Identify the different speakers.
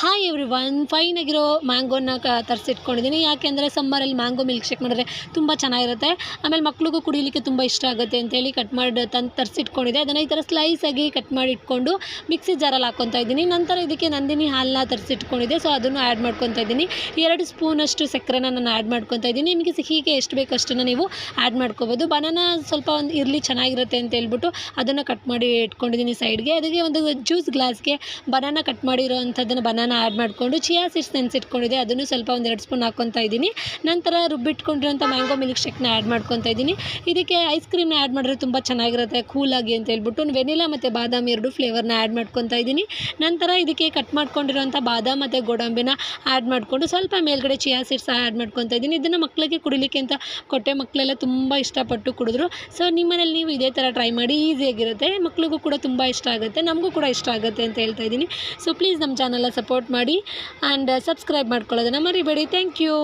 Speaker 1: Hi everyone, fine ಆಗಿರೋ ಮ್ಯಾಂಗೋನ ತರಿಸಿಟ್ಕೊಂಡಿದ್ದೀನಿ. ಯಾಕೆಂದರೆ ಸಮ್ಮರಲ್ಲಿ mango milk shake ಮಾಡಿದ್ರೆ ತುಂಬ ಚೆನ್ನಾಗಿರುತ್ತೆ. ಆಮೇಲೆ ಮಕ್ಳಿಗೂ ಕುಡಿಲಿಕ್ಕೆ ತುಂಬ ಇಷ್ಟ ಆಗುತ್ತೆ ಅಂತೇಳಿ ಕಟ್ ಮಾಡಿ ತರಿಸಿಟ್ಕೊಂಡಿದ್ದೆ. ಅದನ್ನು ಈ ಥರ ಸ್ಲೈಸಾಗಿ ಕಟ್ ಮಾಡಿ ಇಟ್ಕೊಂಡು ಮಿಕ್ಸಿ ಜಾರಲ್ಲಿ ಹಾಕ್ಕೊತಾ ಇದ್ದೀನಿ. ನಂತರ ಇದಕ್ಕೆ ನಂದಿನಿ ಹಾಲನ್ನ ತರಿಸಿಟ್ಕೊಂಡಿದ್ದೆ, ಸೊ ಅದನ್ನು ಆ್ಯಡ್ ಮಾಡ್ಕೊತಾ ಇದ್ದೀನಿ. 2 ಸ್ಪೂನಷ್ಟು ಸಕ್ಕರೆನ ನಾನು ಆ್ಯಡ್ ಮಾಡ್ಕೊತಾ ಇದ್ದೀನಿ. ನಿಮಗೆ ಸಿಹಿಗೆ ಎಷ್ಟು ಬೇಕು ಅಷ್ಟನ್ನು ನೀವು ಆ್ಯಡ್ ಮಾಡ್ಕೋಬೋದು. ಬನಾನಾ ಸ್ವಲ್ಪ ಒಂದು ಇರಲಿ ಚೆನ್ನಾಗಿರುತ್ತೆ ಅಂತ ಹೇಳ್ಬಿಟ್ಟು ಅದನ್ನು ಕಟ್ ಮಾಡಿ ಇಟ್ಕೊಂಡಿದ್ದೀನಿ ಸೈಡ್ಗೆ. ಅದಕ್ಕೆ ಒಂದು ಜ್ಯೂಸ್ ಗ್ಲಾಸ್ಗೆ ಬನಾನಾ ಕಟ್ ಮಾಡಿರೋ ಅಂಥದ್ದನ್ನು ಬನಾನಾ ಆ್ಯಡ್ ಮಾಡಿಕೊಂಡು ಚಿಯಾ ಸೀಡ್ಸ್ ನೆನೆಸಿಟ್ಕೊಂಡಿದ್ದೆ, ಅದನ್ನು ಸ್ವಲ್ಪ 1-2 ಸ್ಪೂನ್ ಹಾಕ್ಕೊತಾ ಇದ್ದೀನಿ. ನಂತರ ರುಬ್ಬಿಟ್ಕೊಂಡಿರೋಂಥ ಮ್ಯಾಂಗೋ ಮಿಲ್ಕ್ ಶೇಕ್ನ ಆ್ಯಡ್ ಮಾಡ್ಕೊತಾ ಇದ್ದೀನಿ. ಇದಕ್ಕೆ ಐಸ್ ಕ್ರೀಮ್ನ ಆ್ಯಡ್ ಮಾಡಿದ್ರೆ ತುಂಬ ಚೆನ್ನಾಗಿರುತ್ತೆ ಕೂಲಾಗಿ ಅಂತ ಹೇಳ್ಬಿಟ್ಟು ವೆನಿಲಾ ಮತ್ತು ಬಾದಾಮ್ 2 ಫ್ಲೇವರ್ನ ಆ್ಯಡ್ ಮಾಡ್ಕೊತಾ ಇದ್ದೀನಿ. ನಂತರ ಇದಕ್ಕೆ ಕಟ್ ಮಾಡ್ಕೊಂಡಿರೋಂಥ ಬಾದಾಮ್ ಮತ್ತು ಗೋಡಂಬಿನ ಆ್ಯಡ್ ಮಾಡಿಕೊಂಡು ಸ್ವಲ್ಪ ಮೇಲ್ಗಡೆ ಚಿಯಾ ಸೀಡ್ಸ್ ಆ್ಯಡ್ ಮಾಡ್ಕೊತಾ ಇದ್ದೀನಿ. ಇದನ್ನು ಮಕ್ಕಳಿಗೆ ಕುಡಿಲಿಕ್ಕೆ ಅಂತ ಕೊಟ್ಟೆ, ಮಕ್ಕಳೆಲ್ಲ ತುಂಬ ಇಷ್ಟಪಟ್ಟು ಕುಡಿದ್ರು. ಸೊ ನಿಮ್ಮನೇಲಿ ನೀವು ಇದೇ ಥರ ಟ್ರೈ ಮಾಡಿ, ಈಸಿಯಾಗಿರುತ್ತೆ, ಮಕ್ಳಿಗೂ ಕೂಡ ತುಂಬ ಇಷ್ಟ ಆಗುತ್ತೆ, ನಮಗೂ ಕೂಡ ಇಷ್ಟ ಆಗುತ್ತೆ ಅಂತ ಹೇಳ್ತಾ ಇದ್ದೀನಿ. ಸೊ ಪ್ಲೀಸ್ ನಮ್ಮ ಚಾನಲ್ನ ಸಪೋರ್ಟ್ ಮಾಡಿ ಆ್ಯಂಡ್ ಸಬ್ಸ್ಕ್ರೈಬ್ ಮಾಡ್ಕೊಳ್ಳೋದನ್ನು ಮರಿಬೇಡಿ. Thank you.